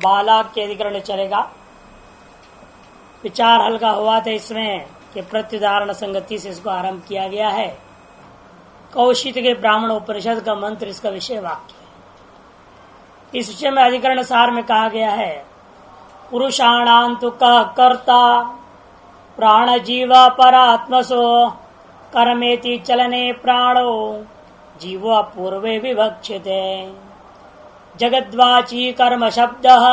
बाला के अधिकरण चलेगा। विचार हल्का हुआ था इसमें कि प्रत्युदाहरण संगति से इसको आरंभ किया गया है। कौशिक के ब्राह्मण उपनिषद का मंत्र इसका विषय वाक्य है। इस विषय में अधिकरण सार में कहा गया है, पुरुषाणां तु कः कर्ता प्राण जीव परात्मसो कर्मेति चलने प्राणो जीवो पूर्वे विवक्षिते जगद्वाची कर्म शब्दः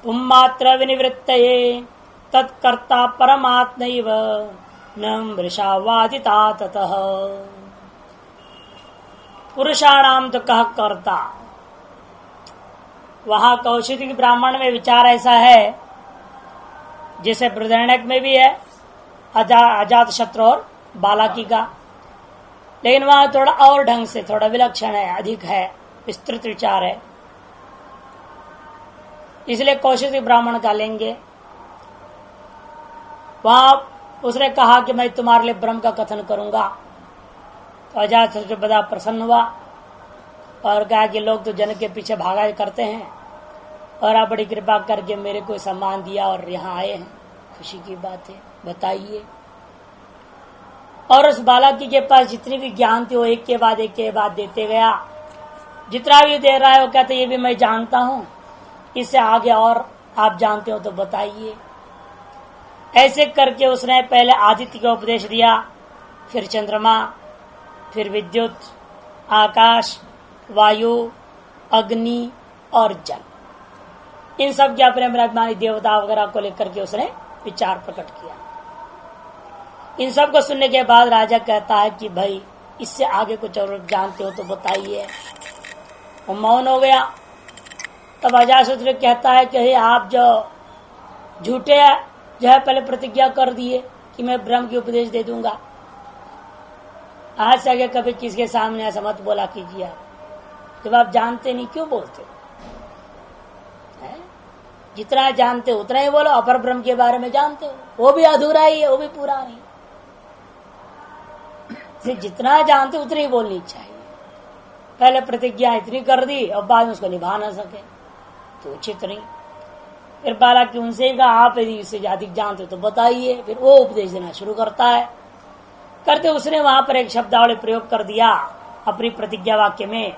पुम्मात्र विनिवृत्तये तत्कर्ता परमात्मैव न मृषावादिता ततः। पुरुषाणाम तो कह कर्ता, वहां कौशिक ब्राह्मण में विचार ऐसा है जैसे बृहदारण्यक में भी है अजात शत्रु और बालाकी का, लेकिन वहां थोड़ा और ढंग से थोड़ा विलक्षण है, अधिक है, विस्तृत विचार है, इसलिए कौशिक ब्राह्मण का लेंगे। वहां उसने कहा कि मैं तुम्हारे लिए ब्रह्म का कथन करूंगा, तो अजात शत्रु बड़ा प्रसन्न हुआ और कहा कि लोग तो जन के पीछे भागा करते हैं और आप बड़ी कृपा करके मेरे को सम्मान दिया और यहाँ आए हैं, खुशी की बात है, बताइए। और उस बालाकी के पास जितनी भी ज्ञान थे वो एक के बाद देते गया। जितना भी दे रहा है वो कहते ये भी मैं जानता हूँ, इससे आगे और आप जानते हो तो बताइए। ऐसे करके उसने पहले आदित्य का उपदेश दिया, फिर चंद्रमा, फिर विद्युत, आकाश, वायु, अग्नि और जल, इन सब के अपने ब्रह्मानी देवता वगैरह को लेकर के उसने विचार प्रकट किया। इन सब को सुनने के बाद राजा कहता है कि भाई इससे आगे कुछ और जानते हो तो बताइए। वो मौन हो गया। तब अजातशत्रु कहता है कि आप जो झूठे जो है पहले प्रतिज्ञा कर दिए कि मैं ब्रह्म की उपदेश दे दूंगा, आज से आगे कभी किसके सामने ऐसा मत बोला कीजिए। आप जब आप जानते नहीं क्यों बोलते हो? जितना जानते हो उतना ही बोलो। अपर ब्रह्म के बारे में जानते हो, वो भी अधूरा ही है, वो भी पूरा नहीं। जितना जानते उतनी ही बोलनी चाहिए। पहले प्रतिज्ञा इतनी कर दी और बाद में उसको निभा ना सके तो उचित नहीं। फिर बालाकी उनसे ही कहा आप यदि इससे अधिक जानते हो तो बताइए। फिर वो उपदेश देना शुरू करता है। करते उसने वहां पर एक शब्दावली प्रयोग कर दिया अपनी प्रतिज्ञा वाक्य में,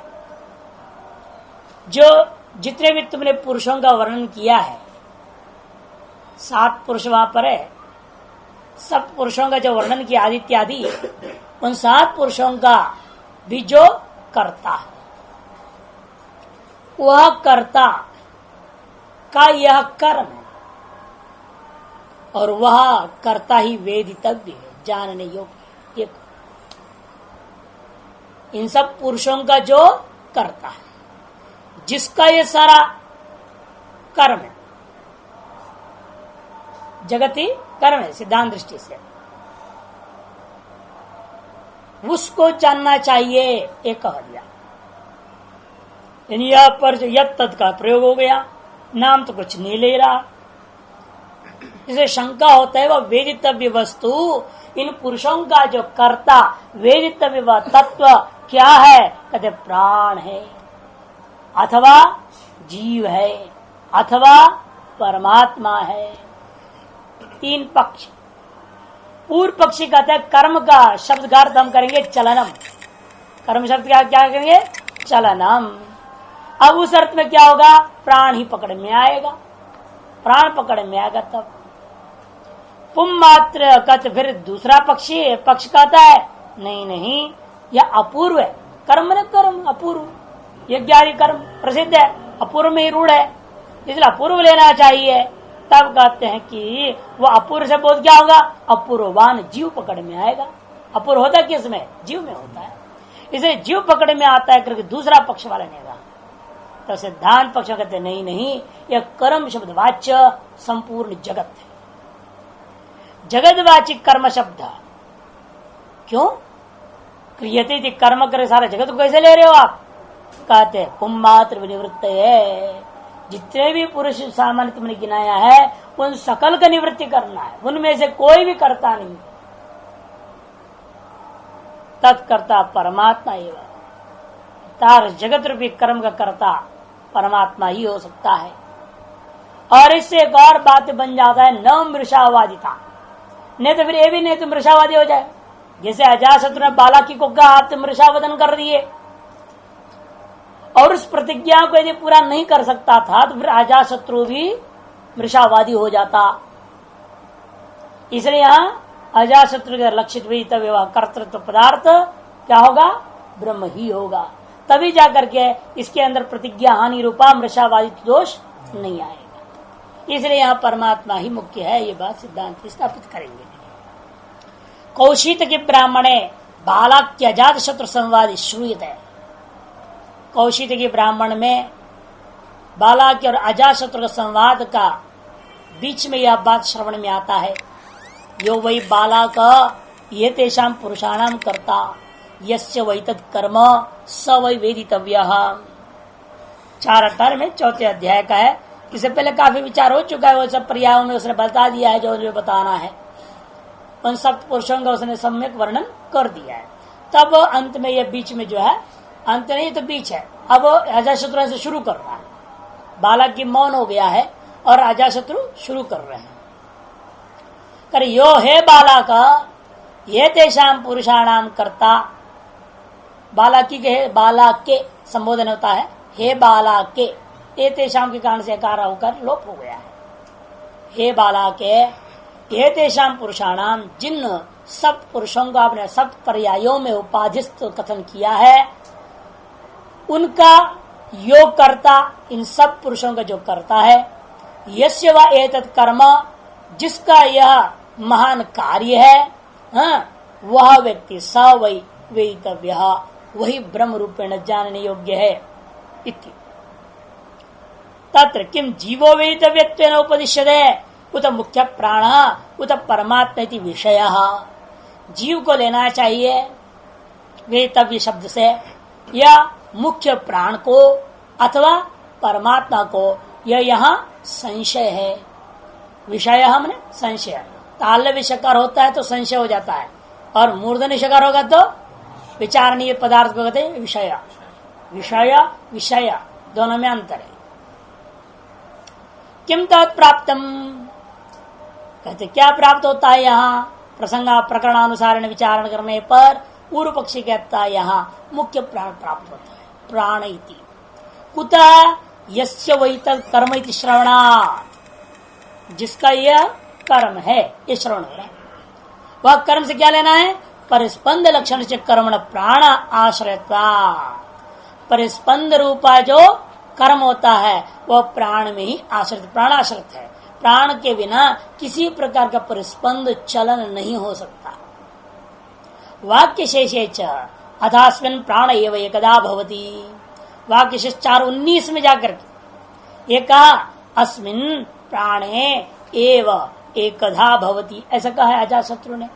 जो जितने भी तुमने पुरुषों का वर्णन किया है, 7 पुरुष वहां पर है, सब पुरुषों का जो वर्णन किया आदित्य आदि, उन 7 पुरुषों का भी जो कर्ता है, वह कर्ता का यह कर्म है और वह कर्ता ही वेदितव्य है, जानने योग्य। इन सब पुरुषों का जो कर्ता है, जिसका ये सारा कर्म है, जगती कर्म है सिद्धांत दृष्टि से, उसको जानना चाहिए। एक कह दिया। यह पर जो यद तद का प्रयोग हो गया, नाम तो कुछ नहीं ले रहा, इसे शंका होता है वह वेदितव्य वस्तु, इन पुरुषों का जो कर्ता वेदितव्य वह तत्व क्या है? कहते प्राण है, अथवा जीव है, अथवा परमात्मा है। 3 पक्ष। पूर्व पक्षी कहते हैं कर्म का शब्द का अर्थ हम करेंगे चलनम। कर्म शब्द क्या करेंगे? चलनम। अब उस अर्थ में क्या होगा? प्राण ही पकड़ में आएगा। प्राण पकड़ में आएगा तब पुम मात्र कहते। फिर दूसरा पक्ष कहता है नहीं, यह अपूर्व है। कर्म न कर्म अपूर्व, यज्ञ आदि कर्म प्रसिद्ध है, अपूर्व में ही रूढ़ है, इसलिए अपूर्व लेना चाहिए। तब कहते हैं कि वह अपूर्व से बोध क्या होगा? अपूर्ववान जीव पकड़ में आएगा। अपूर्व होता है किसमें? जीव में होता है, इसलिए जीव पकड़ में आता है करके दूसरा पक्ष वाला ने कहा। तो सिद्धांत पक्ष कहते नहीं, यह कर्म शब्द वाच्य संपूर्ण जगत है, जगतवाची कर्म शब्द। क्यों क्रियते थी? कर्म करे सारा जगत को कैसे ले रहे हो आप? कहते हैं पुम्मात्र विनिवृत्त है। जितने भी पुरुष सामान्य तुमने गिनाया है उन सकल का निवृत्ति करना है, उनमें से कोई भी करता नहीं। तत्कर्ता परमात्मा एवं, तार जगत रूपी कर्म का कर्ता परमात्मा ही हो सकता है। और इससे एक और बात बन जाता है न मृषावादिता, नहीं तो फिर ये भी नहीं तो मृषावादी हो जाए। जैसे अजातशत्रु ने बालाकी को कहा आप तो मृषावदन कर दिए, और उस प्रतिज्ञा को यदि पूरा नहीं कर सकता था तो फिर अजातशत्रु भी मृषावादी हो जाता। इसलिए यहां अजातशत्रु के लक्षित वेदितव्य कर्तृत्व पदार्थ क्या होगा, ब्रह्म ही होगा, तभी जाकर के इसके अंदर प्रतिज्ञा हानि रूपा मृषावादी दोष नहीं आएगा। इसलिए यहां परमात्मा ही मुख्य है, ये बात सिद्धांत स्थापित करेंगे। कौशिक के ब्राह्मणे बालाक्य अजात शत्रु संवादी श्रूयत है। कौशिक के ब्राह्मण में बालाक्य और अजात शत्रु के संवाद का बीच में यह बात श्रवण में आता है। यो वही बालाक ये तेषाम पुरुषाणाम कर्ता यस्य वही तत् कर्म स वही वेदितव्य। 4:18 में चौथे अध्याय का है। इससे पहले काफी विचार हो चुका है, वो सब पर्यायों में उसने बता दिया है जो बताना है, उन सब पुरुषों का उसने सम्यक वर्णन कर दिया है। तब अंत में ये बीच में जो है, अंत नहीं तो बीच है, अब अजातशत्रु से शुरू कर रहा है। बालक की मौन हो गया है और अजातशत्रु शुरू कर रहे हैं। कर यो हे बालक ये तेषाम पुरुषाणाम कर्ता, बालाकी के बालक के संबोधन होता है, हे बालक के, ये तेषाम के कारण से कार होकर लोप हो गया है। हे बालक ये तेषाम पुरुषाणाम, जिन सब पुरुषों को आपने सब पर्यायों में उपाधिस्थ कथन किया है, उनका योग करता, इन सब पुरुषों का जो करता है, यस्य व एतत् कर्म, जिसका यह महान कार्य है, वह व्यक्ति स वै वेदितव्य, वही ब्रह्म रूपेण जानने योग्य है। इति तत्र किम जीवो वेदितव्यत्वेन उपदिश्यते उत मुख्य प्राण उत परमात्मा इति विषयः। जीव को लेना चाहिए वेदितव्य शब्द से, या मुख्य प्राण को अथवा परमात्मा को, यह यहाँ संशय है। विषय हमने संशय, ताल्य विषकार होता है तो संशय हो जाता है, और मूर्धन्य विषकार होगा तो विचारणीय पदार्थ को कहते हैं विषय। विषय विषय दोनों में अंतर है। किम तत्प्राप्तम, कहते क्या प्राप्त होता है यहाँ प्रसंग प्रकरणानुसार विचारण करने पर। पूर्व पक्षी कहता है यहाँ मुख्य प्राण प्राप्त होता है, प्राण इति। कुतः यस्य वही कर्म इति श्रवणात्, जिसका यह कर्म है, ये श्रवण हो रहा है, वह कर्म से क्या लेना है, परिस्पंद लक्षण से कर्मण प्राण आश्रयत्वा। परिस्पंद रूपा जो कर्म होता है वह प्राण में ही आश्रित, प्राण आश्रित है। प्राण के बिना किसी प्रकार का परिस्पंद चलन नहीं हो सकता। वाक्य शेषे च अथास्मिन् प्राण एव एकदा भवति। वाक्य शेष 4:19 में जाकर के ये कहा अस्मिन् प्राणे एव एकधा भवति, ऐसा कहा है अजातशत्रु ने।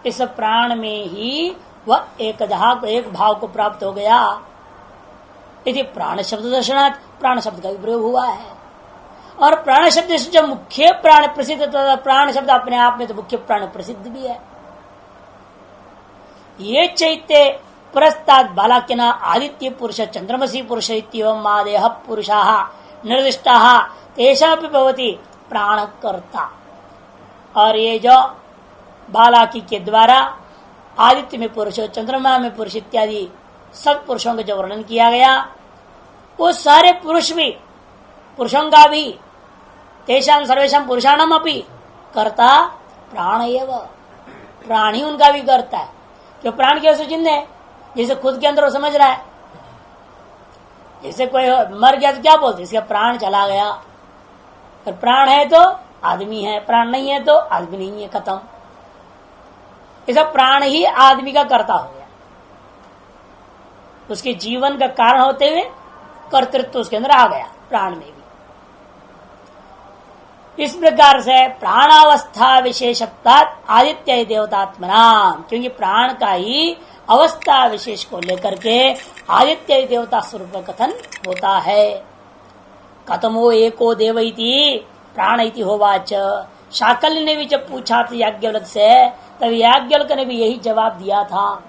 इस प्राण में ही वह एकधा को, एक भाव को प्राप्त हो गया। यदि प्राण शब्द दर्शनात्, प्राण शब्द का भी प्रयोग हुआ है, और प्राण शब्द से जो मुख्य प्राण प्रसिद्ध, तो प्राण शब्द अपने आप में तो मुख्य प्राण प्रसिद्ध भी है। ये चैत्य पुरस्ताद बालाक्यना आदित्य पुरुष चंद्रमसी पुरुष इत्येवं आदेह पुरुषाः निर्दिष्टाः तेषापि भवति प्राणकर्ता। और ये जो बालाकी के द्वारा आदित्य में पुरुष, चंद्रमा में पुरुष इत्यादि सब पुरुषों का जो वर्णन किया गया, वो सारे पुरुष भी, पुरुषों का भी, तेषाम सर्वेषाम पुरुषाणाम अपि कर्ता प्राण एव, प्राण ही उनका भी करता है। जो प्राण की वजह से जिंदे है, जैसे खुद के अंदर वो समझ रहा है, जैसे कोई मर गया तो क्या बोलते, इसका प्राण चला गया। और प्राण है तो आदमी है, प्राण नहीं है तो आदमी नहीं है, खत्म। ऐसा प्राण ही आदमी का कर्ता हो गया, उसके जीवन का कारण होते हुए कर्तृत्व उसके अंदर आ गया, प्राण में भी। इस प्रकार से प्राणावस्था विशेषत्वात् आदित्य देवतात्मनाम, क्योंकि प्राण का ही अवस्था विशेष को लेकर के आदित्य देवता स्वरूप कथन होता है। कथमो एको देव इति प्राण इति होवाच। शाकल्य ने भी जब पूछा था याज्ञवल्क्य से, तब याज्ञवल्क्य ने भी यही जवाब दिया था,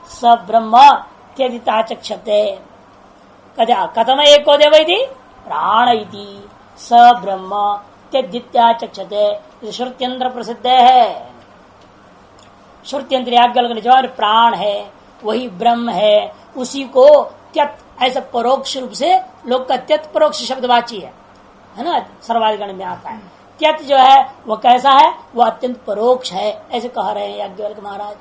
स ब्रह्म त्यजिता चक्षते। कथम एको देव इति प्राण इति। स ब्रह्म त्यजित्या चक्षते, श्रुत्यंत्र प्रसिद्ध है। श्रुत्यंत्र जो प्राण है वही ब्रह्म है, उसी को त्यत ऐसा परोक्ष रूप से लोग का त्यत परोक्ष शब्दवाची है ना, सर्वाधिगण में आता है। त्यत जो है वह कैसा है, वह अत्यंत परोक्ष है, ऐसे कह रहे हैं याज्ञवल्क्य महाराज।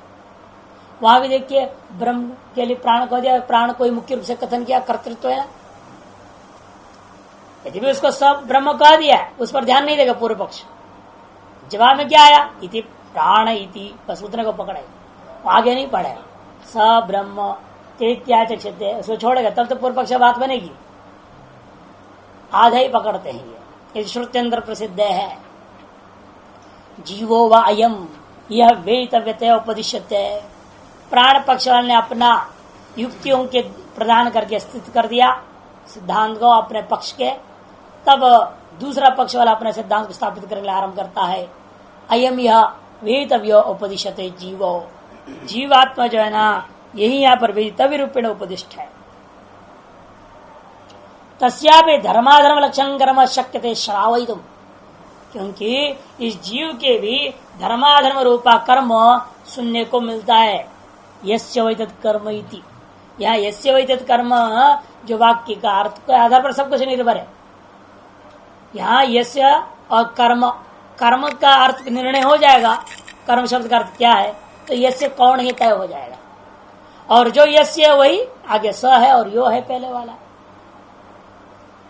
वहां भी देखिए ब्रह्म के लिए प्राण कह दिया, प्राण को ही मुख्य रूप से कथन किया, कर्तृत्व है। यदि भी उसको सब ब्रह्म कह दिया, उस पर ध्यान नहीं देगा पूर्व पक्ष। जवाब में क्या आया, इति प्राण इति, बस उतने को पकड़े, आगे नहीं पढ़े। स ब्रह्म चक्षते, उसको छोड़ेगा तब तो पूर्व पक्ष बात बनेगी। आधा ही पकड़ते हैं ये श्रुत्यंत्र प्रसिद्ध है। जीवो व अयम, यह वेतव्यतया उपदिश्यते। प्राण पक्ष वाले ने अपना युक्तियों के प्रदान करके स्थित कर दिया सिद्धांत को अपने पक्ष के, तब दूसरा पक्ष वाला अपने सिद्धांत को स्थापित करने के लिए आरंभ करता है। अयम यह वेतव्य उपदिश्यते जीवो, जीवात्मा जो है ना यही यहाँ पर वेदितव्य रूपेण उपदिष्ट है। तस्यापि धर्माधर्म लक्षण कर्म शक्यते श्रावयितुम, क्योंकि इस जीव के भी धर्माधर्म रूपा कर्म सुनने को मिलता है। यस्य वैतत् कर्म इति, यहाँ यस्य वैतत् कर्म जो वाक्य का अर्थ के आधार पर सब कुछ निर्भर है। यहाँ यस्य और कर्म, कर्म का अर्थ निर्णय हो जाएगा, कर्म शब्द का अर्थ क्या है, तो यस्य कौन ही तय हो जाएगा। और जो यस्य वही आगे स है और यो है पहले वाला।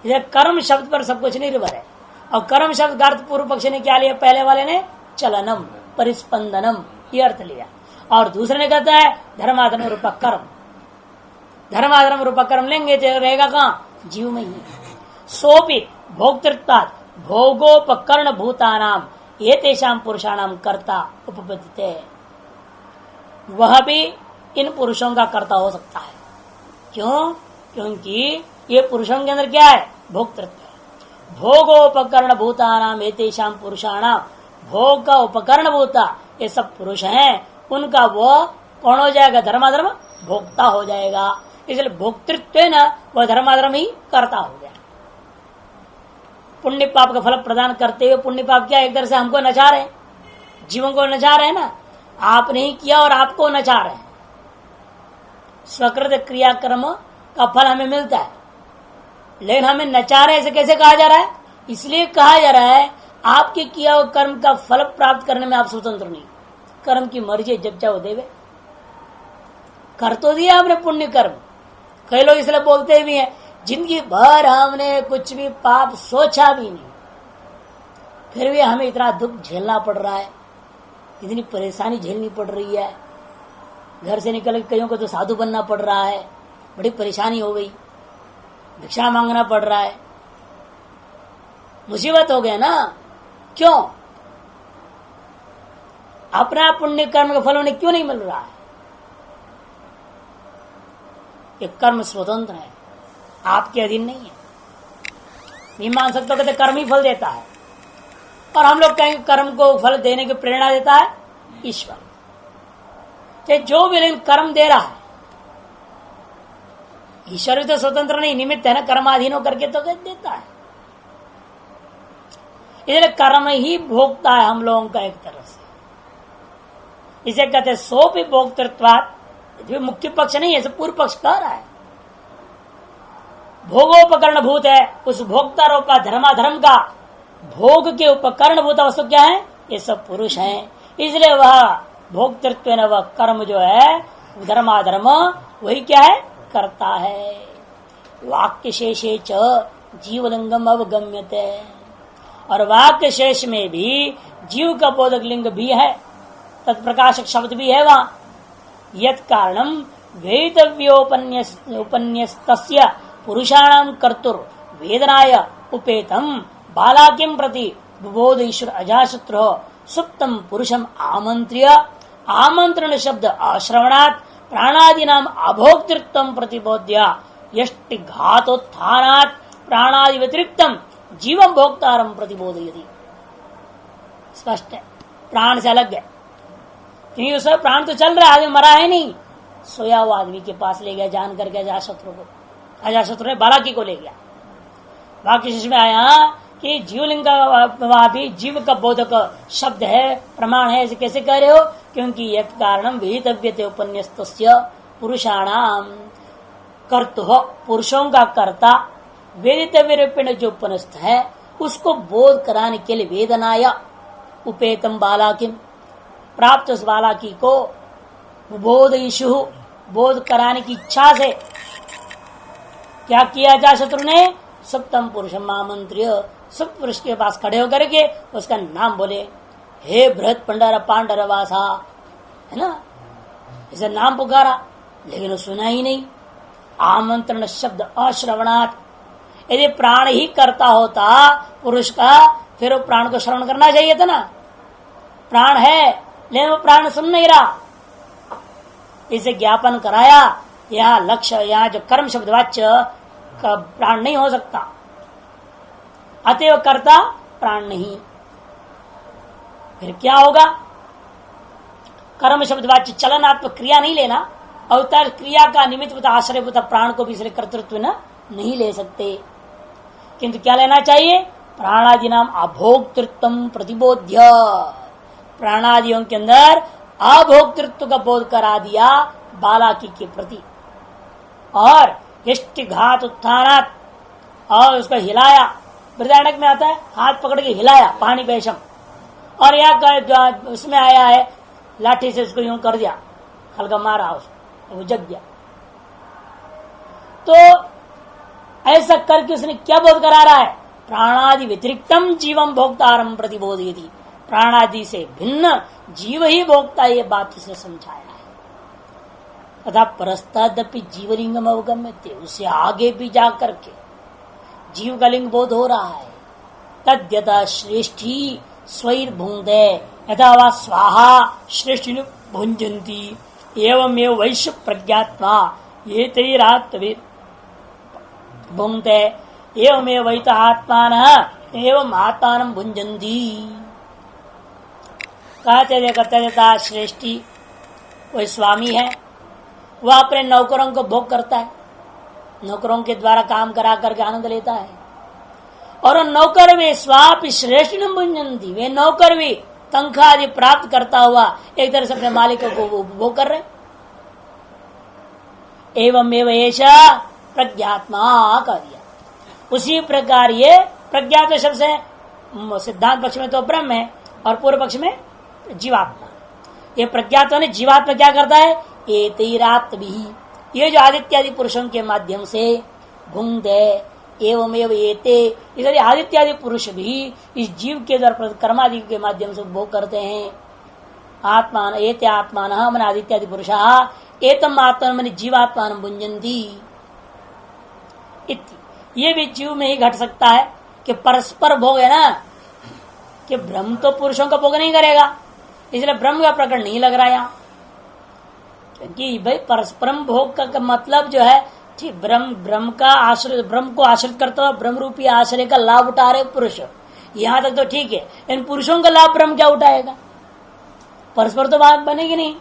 ये कर्म शब्द पर सब कुछ निर्भर है। और कर्म शब्द का अर्थ पूर्व पक्ष ने क्या लिया, पहले वाले ने चलनम परिस्पंदनम ये अर्थ लिया, और दूसरे ने कहता है धर्माधर्म रूपा कर्म। धर्माधर्म रूपा कर्म लेंगे तो रहेगा कहाँ, जीव में ही। सोपि भोक्तृत्वात् भोगोपकरण भूतानाम ये तेषाम पुरुषाणाम कर्ता उपपद्यते, वह भी इन पुरुषों का कर्ता हो सकता है। क्यों, क्योंकि ये पुरुषों के अंदर क्या है, भोक्तृत्व। भोगोपकरण भूतानाम ये तेषाम पुरुषाणाम, भोग का उपकरण भूता ये सब पुरुष हैं, उनका वो कौन हो जाएगा, धर्माधर्म भोक्ता हो जाएगा। इसलिए भोक्तृत्व न वह धर्माधर्म ही करता हो गया। पुण्य पाप का फल प्रदान करते हुए पुण्य पाप क्या एक तरह से हमको नचा रहे, जीवों को नचा रहे ना, आपने ही किया और आपको नचा रहे हैं। स्वकृत क्रियाक्रम का फल हमें मिलता है, लेकिन हमें नचा रहे ऐसे कैसे कहा जा रहा है, इसलिए कहा जा रहा है आपके किया हुआ कर्म का फल प्राप्त करने में आप स्वतंत्र नहीं, कर्म की मर्जी जब चाहे वो देवे। कर तो दिया आपने पुण्य कर्म, कई लोग इसलिए बोलते भी हैं जिंदगी भर हमने कुछ भी पाप सोचा भी नहीं, फिर भी हमें इतना दुख झेलना पड़ रहा है, इतनी परेशानी झेलनी पड़ रही है, घर से निकल के कईयों को तो साधु बनना पड़ रहा है, बड़ी परेशानी हो गई, भिक्षा मांगना पड़ रहा है, मुसीबत हो गया ना। क्यों, अपना पुण्य कर्म का फल उन्हें क्यों नहीं मिल रहा है। ये कर्म स्वतंत्र है, आपके अधीन नहीं है। मीमांसक कहते कर्म ही फल देता है, और हम लोग कहेंगे कर्म को फल देने की प्रेरणा देता है ईश्वर। जो भी लेकिन कर्म दे रहा है, ईश्वर भी तो स्वतंत्र नहीं, निमित्त है ना, कर्माधीन होकर के तो देता है। इसलिए कर्म ही भोगता है हम लोगों का एक तरह से। इसे कहते सोपि भोक्तृत्वात्, मुख्य पक्ष नहीं है, पूर्व पक्ष कह रहा है भोगोपकरण भूत है, उस भोक्ता रूप का धर्माधर्म का भोग के उपकरण भूत वस्तु क्या है, ये सब पुरुष हैं। इसलिए वह भोक्तृत्व न वह कर्म जो है धर्माधर्म वही क्या है, करता है। वाक्य शेषे च जीवलिंगम अवगम्यते, और वाक्य शेष में भी जीव का बोधक लिंग भी है, तत्प्रकाशक शब्द भी है वहां। यत् कारणम वेतव्योपन्यस्तस्य पुरुषाणाम कर्तुर वेदनाय उपेतम बालाकिम प्रति बुबोध ईश्वर अजाशत्रु सुप्तम पुरुषम आमंत्र्य, आमंत्रण शब्द अश्रवणात् प्राणादि नाम अभोक्तृत्व प्रतिबोध्य यष्टि घातोत्थानात् प्राणादि व्यतिरिक्तम जीवम भोक्तारम प्रतिबोधयति। स्पष्ट है, प्राण से अलग है, क्योंकि उस प्राण तो चल रहा है, आदमी मरा है नहीं, सोया हुआ आदमी के पास ले गया जान करके अजाशत्रु को, अजाशत्रु ने बालाकी को ले गया। वाक्य में आया कि जीवलिंग का भी जीव का बोधक शब्द है, प्रमाण है, ऐसे कैसे कह रहे हो? क्योंकि यत् कारणम विहितव्यते उपन्यस्तस्य पुरुषाणाम कर्तु, पुरुषों का कर्ता वेदितव्य रूपेण जो उपन्यस्त है उसको बोध कराने के लिए वेदनाय उपेतम बालाकिम, प्राप्त उस बालाकी को बोध इशु, बोध कराने की इच्छा से क्या किया जा शत्रु ने? सप्तम पुरुषम आमंत्र्य, सब पुरुष के पास खड़े होकर के उसका नाम बोले, हे बृहत पंडर पांडर वासा, है ना, इसे नाम पुकारा, लेकिन वो सुना ही नहीं। आमंत्रण शब्द अश्रवणात्, यदि प्राण ही करता होता पुरुष का, फिर वो प्राण को श्रवण करना चाहिए था ना। प्राण है लेकिन वो प्राण सुन नहीं रहा, इसे ज्ञापन कराया। यहाँ लक्ष्य, यहाँ जो कर्म शब्द वाच्य का प्राण नहीं हो सकता, अतएव कर्ता प्राण नहीं। फिर क्या होगा? कर्म शब्द वाच्य चलनात्मक क्रिया नहीं लेना, अवतार क्रिया का निमित्त आश्रय प्राण को भी इसलिए कर्तृत्व न नहीं ले सकते, किंतु क्या लेना चाहिए? प्राणादि नाम अभोक्तृत्व प्रतिबोध्य, प्राणादियों के अंदर अभोक्तृत्व का बोध करा दिया बालाकी के प्रति, और यष्टि घात उत्थानात, और उसको हिलाया। बृहदारण्यक में आता है हाथ पकड़ के हिलाया, पानी पेशम, और यहाँ उसमें आया है लाठी से उसको यूं कर दिया, हल्का मारा उसको, वो जग गया। तो ऐसा करके उसने क्या बोध करा रहा है? प्राणादि व्यतिरिक्तम जीवम भोक्तारम प्रतिबोधयति, प्राणादि से भिन्न जीव ही भोक्ता, ये बात उसने समझाया है। तथा परस्तादपि जीवलिंगम अवगम्यते, उससे आगे भी जा करके जीव का लिंग बोध हो रहा है। तद्यथा श्रेष्ठी स्वैर भुंक्ते यथा वा स्वाहा श्रेष्ठी भुंजंती एवमेव वैश्य प्रज्ञात्मा ये तैरात्विर भुंक्ते एवमेव वैत आत्मान एवं आत्मान भुंजंती। कहते श्रेष्ठी वही स्वामी है, वह अपने नौकरों को भोग करता है, नौकरों के द्वारा काम करा करके आनंद लेता है, और नौकर वे स्वापि श्रेष्ठ भुंजंती, वे नौकर भी तनख्वाह आदि प्राप्त करता हुआ एक तरह से अपने मालिकों को भोग कर रहे। एवं ऐसा प्रज्ञात्मा कर दिया। उसी प्रकार ये प्रज्ञात शब्द से सिद्धांत पक्ष में तो ब्रह्म है और पूर्व पक्ष में जीवात्मा। ये प्रज्ञात्मा ने जीवात्मा क्या करता है? एतैरात् भी, ये जो आदित्यादि पुरुषों के माध्यम से भुंक्ते एवमेव एते, इधर आदित्यादि पुरुष भी इस जीव के द्वारा कर्मादि के माध्यम से भोग करते हैं। आत्मान एते आत्मान मन आदित्यादि पुरुषा एतम आत्मा मन जीवात्मान भुंजंती। ये भी जीव में ही घट सकता है कि परस्पर भोग है ना, कि ब्रह्म तो पुरुषों का भोग नहीं करेगा, इसलिए ब्रह्म का प्रकरण नहीं लग रहा है यहाँ, क्योंकि भाई परस्परम भोग का मतलब जो है ठीक ब्रह्म का आश्रय, ब्रह्म को आश्रित करता हुआ ब्रह्म रूपी आश्रय का लाभ उठा रहे पुरुष, यहाँ तक तो ठीक है, इन पुरुषों का लाभ ब्रह्म क्या उठाएगा? परस्पर तो बात बनेगी नहीं,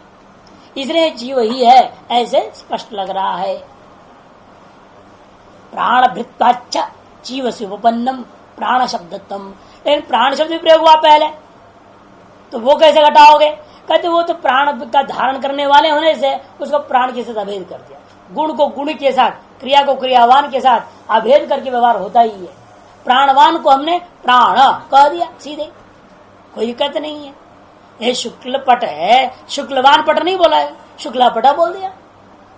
इसलिए जीव ही है ऐसे स्पष्ट लग रहा है। प्राण भृत्वाच्च जीव से उपन्नम प्राण शब्दत्म, लेकिन प्राण शब्द भी प्रयोग हुआ पहले, तो वो कैसे घटाओगे? कहते वो तो प्राण का धारण करने वाले होने से उसको प्राण के साथ अभेद कर दिया, गुण को गुण के साथ, क्रिया को क्रियावान के साथ अभेद करके व्यवहार होता ही है। प्राणवान को हमने प्राण कह दिया सीधे, कोई दिक्कत नहीं है। ये शुक्ल पट है, शुक्लवान पट नहीं बोला है, शुक्ला पटा बोल दिया।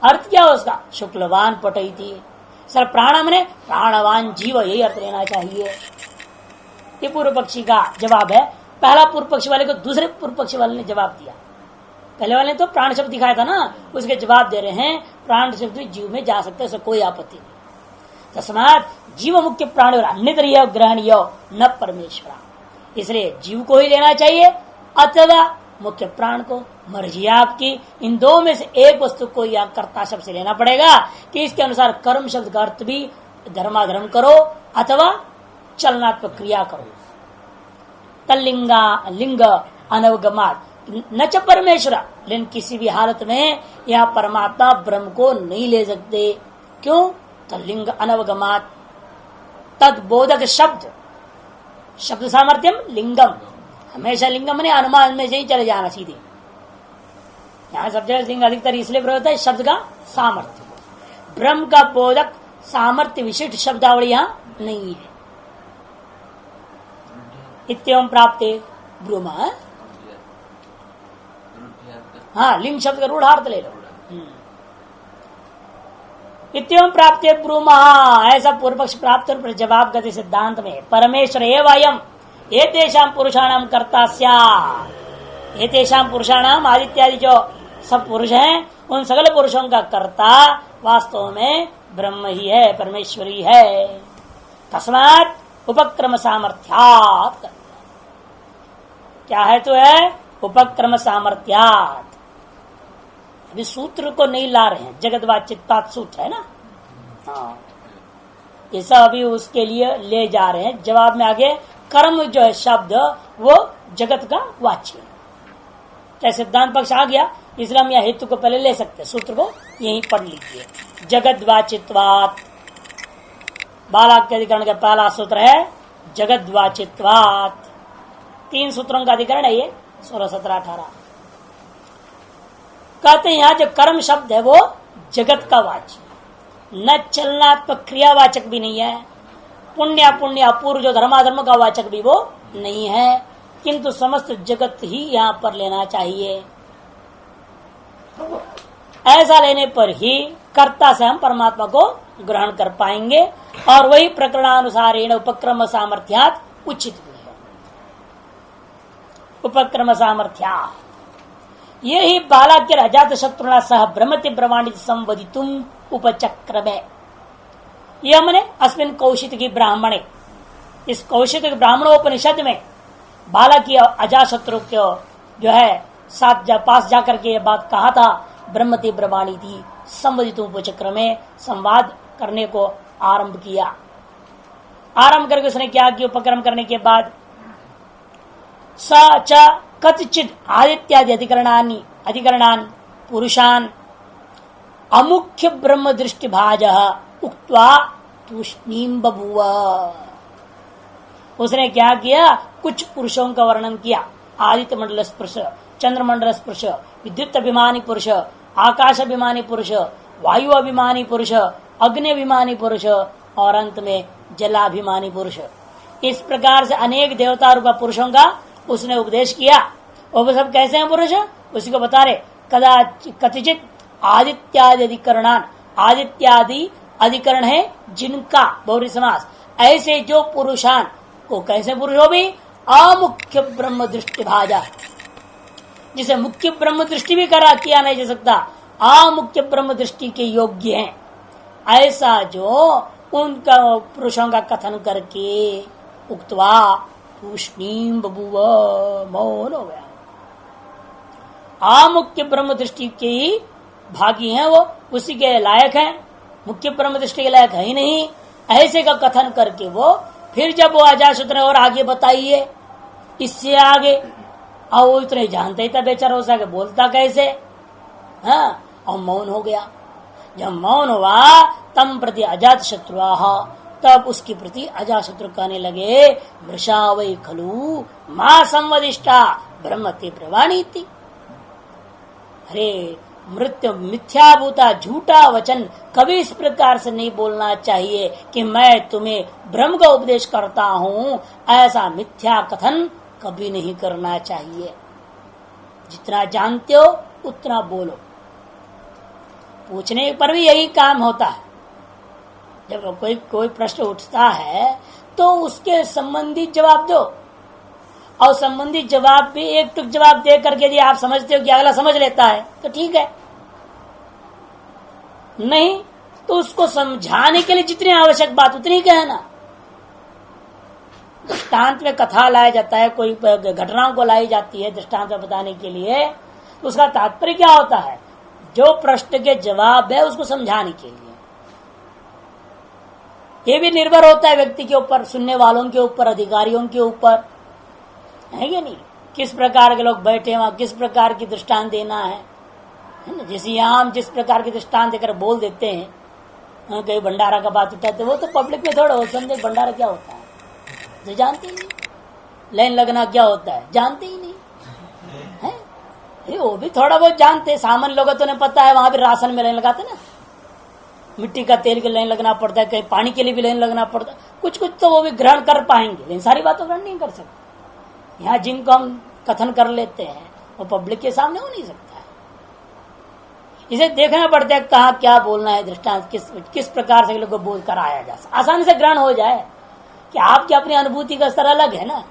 अर्थ क्या हो उसका? शुक्लवान पट ही थी सर, प्राण हमने प्राणवान जीव, यही अर्थ लेना चाहिए। ये पूर्व पक्षी का जवाब है। पहला पूर्व पक्षी वाले को दूसरे पूर्व पक्षी वाले ने जवाब दिया, पहले वाले ने तो प्राण शब्द दिखाया था ना, उसके जवाब दे रहे हैं प्राण शब्द जीव में जा सकते हैं, कोई आपत्ति नहीं। तस्मात् जीव मुख्य प्राण और अन्य ग्रहणीय न परमेश्वर, इसलिए जीव को ही लेना चाहिए अथवा मुख्य प्राण को। मर्जी आपकी, इन दो में से एक वस्तु को या कर्ता शब्द से लेना पड़ेगा कि इसके अनुसार कर्म शब्द का अर्थ भी धर्माधर्म करो अथवा चलनात्मक क्रिया करो। तल्लिंगा लिंग अनवगमात न च परमेश्वर, लेकिन किसी भी हालत में यह परमात्मा ब्रह्म को नहीं ले सकते। क्यों? तल्लिंग अनवगमात, तद बोधक शब्द शब्द सामर्थ्यम लिंगम, हमेशा लिंगम ने अनुमान में से ही चले जाना सीधे। यहाँ सब जगह लिंग अधिकतर इसलिए प्रयोग होता है शब्द का सामर्थ्य, ब्रह्म का बोधक सामर्थ्य विशिष्ट शब्दावली यहाँ नहीं है। इत्यम प्राप्त ब्रूमा, हाँ लिंग शब्द का रूढ़ार्थ ले लो। इत्यम प्राप्त ब्रूमा, ऐसा पूर्व पक्ष प्राप्त और जवाब गति सिद्धांत में परमेश्वर एवं एतेषां पुरुषाणाम कर्ता स्यात्, एतेषां पुरुषाणाम आदित्यादि जो सब पुरुष हैं उन सगल पुरुषों का कर्ता वास्तव में ब्रह्म ही है, परमेश्वर ही है। तस्मात् उपक्रम सामर्थ्यात्, क्या है तो है उपक्रम सामर्थ्यात्। अभी सूत्र को नहीं ला रहे हैं, जगद्वाचित्तात सूत्र है ना, हाँ ये सब अभी उसके लिए ले जा रहे हैं। जवाब में आगे कर्म जो है शब्द वो जगत का वाच्य है। क्या सिद्धांत पक्ष आ गया, इसलिए हम यह हेतु को पहले ले सकते हैं, सूत्र को यहीं पढ़ लीजिए। जगद्वाचित्वात्, बालाक्य अधिकरण का पहला सूत्र है जगद्वाचित्वात्। 3 सूत्रों का अधिकरण है ये, 16, 17, 18। कहते हैं यहाँ जो कर्म शब्द है वो जगत का वाच्य, न चलनात्मक क्रियावाचक भी नहीं है, पुण्य पुण्य अपूर्व जो धर्माधर्म का वाचक भी वो नहीं है, किंतु समस्त जगत ही यहाँ पर लेना चाहिए। ऐसा लेने पर ही कर्ता से हम परमात्मा को ग्रहण कर पाएंगे और वही प्रकरणानुसारेण उपक्रम सामर्थ्यात् उचित भी है। उपक्रम सामर्थ्या यही बालाक्य अजात शत्रुना सह ब्रह्मति ब्रह्मांड संवदितुम उपचक्रमे, यह मैंने अस्मिन कौशिक की ब्राह्मणे, इस कौशिक ब्राह्मणोपनिषद में बालाक्य अजाशत्रु को जो है पास जाकर के ये बात कहा था, ब्रह्मति ब्रह्माणी थी संवदितुम उपचक्र में संवाद करने को आरंभ किया। आरंभ करके उसने क्या किया, उपक्रम करने के बाद स च कथिचित आदित्यादि अधिकरणान पुरुषान अमुख्य ब्रह्म दृष्टि भाज उक्त्वा तूष्णीम बभूव। उसने क्या किया, कुछ पुरुषों का वर्णन किया, आदित्य मंडल स्पर्श, चंद्र मंडल स्पर्श, विद्युत अभिमानी पुरुष, आकाश अभिमानी पुरुष, वायु अभिमानी पुरुष, अग्नि अभिमानी पुरुष और अंत में जलाभिमानी पुरुष। इस प्रकार से अनेक देवता रूप पुरुषों का उसने उपदेश किया। वो सब कैसे हैं पुरुष, उसी को बता रहे। कथिचित आदित्यादि अधिकरणान, आदित्यादि अधिकरण है जिनका बहुरी समास, ऐसे जो पुरुषान को कैसे पुरुष हो भी अमुख्य ब्रह्म दृष्टि भाजा, जिसे मुख्य ब्रह्म दृष्टि भी करा किया नहीं जा सकता, अमुख्य ब्रह्म दृष्टि के योग्य हैं, ऐसा जो उनका पुरुषों का कथन करके उक्तवा तूष्णीम बभूव, मौन हो गया। अमुख्य ब्रह्म दृष्टि के ही भागी हैं वो, उसी के लायक हैं, मुख्य ब्रह्म दृष्टि के लायक है ही नहीं। ऐसे का कथन करके वो फिर जब वो अजाशत्रु और आगे बताइए इससे आगे, और वो इतने जानते ही था बेचारा, हो सके बोलता कैसे, हाँ, और मौन हो गया। जब मौन हुआ तम प्रति अजात शत्रुआ, तब उसके प्रति अजाशत्रु कहने लगे, वृषा वै खलु मां संवदिष्टा ब्रह्मते ब्रवाणी थी। अरे मृत्यु मिथ्याभूता झूठा वचन कभी इस प्रकार से नहीं बोलना चाहिए कि मैं तुम्हें ब्रह्म का उपदेश करता हूँ, ऐसा मिथ्या कथन कभी नहीं करना चाहिए। जितना जानते हो उतना बोलो। पूछने पर भी यही काम होता है, जब कोई प्रश्न उठता है तो उसके संबंधित जवाब दो, और संबंधित जवाब भी एक टुक जवाब दे करके यदि आप समझते हो कि अगला समझ लेता है तो ठीक है, नहीं तो उसको समझाने के लिए जितनी आवश्यक बात उतनी कहना। दृष्टांत में कथा लाया जाता है, कोई घटनाओं को लाई जाती है दृष्टांत में बताने के लिए, तो उसका तात्पर्य क्या होता है, जो प्रश्न के जवाब है उसको समझाने के लिए। ये भी निर्भर होता है व्यक्ति के ऊपर, सुनने वालों के ऊपर, अधिकारियों के ऊपर, है कि नहीं, किस प्रकार के लोग बैठे वहां, किस प्रकार की दृष्टांत देना है ना। जैसे यहाँ हम जिस प्रकार की दृष्टांत देकर बोल देते हैं, कहीं भंडारा का बात उठाते, वो तो पब्लिक में थोड़ा हो समझे भंडारा क्या होता है, जो जानते हैं लाइन लगना क्या होता है जानते ही नहीं है। अरे वो भी थोड़ा बहुत जानते, सामान्य लोगों तो नहीं पता है। वहां भी राशन में लाइन लगाते ना, मिट्टी का तेल की लाइन लगना पड़ता है, कहीं पानी के लिए भी लाइन लगना पड़ता है। कुछ कुछ तो वो भी ग्रहण कर पाएंगे, लेकिन सारी बातों ग्रहण नहीं कर सकते। यहाँ जिनको हम कथन कर लेते हैं वो पब्लिक के सामने हो नहीं सकता है। इसे देखना पड़ता है कहाँ क्या बोलना है, दृष्टांत किस प्रकार से लोगों को बोल कर आया जा सकता, आसानी से ग्रहण हो जाए कि आपकी अपनी अनुभूति का स्तर अलग है ना।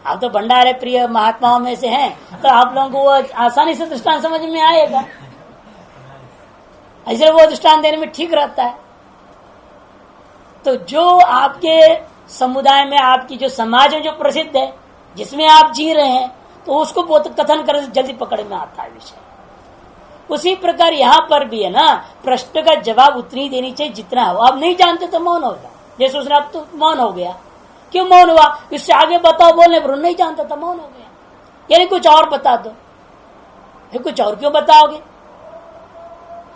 आप तो भंडारे प्रिय महात्माओं में से हैं, तो आप लोगों को वो आसानी से दृष्टांत समझ में आएगा। ऐसे वो दृष्टांत देने में ठीक रहता है। तो जो आपके समुदाय में, आपकी जो समाज में जो प्रसिद्ध है, जिसमें आप जी रहे हैं, तो उसको कथन कर जल्दी पकड़ में आता है विषय। उसी प्रकार यहाँ पर भी है ना, प्रश्न का जवाब उतनी देनी चाहिए जितना हो। आप नहीं जानते तो मौन हो जाओ, जैसे उसने अब तो मौन हो गया। क्यों मौन हुआ? इससे आगे बताओ बोलने पर नहीं जानता था, मौन हो गया। यानी कुछ और बता दो। फिर कुछ और क्यों बताओगे?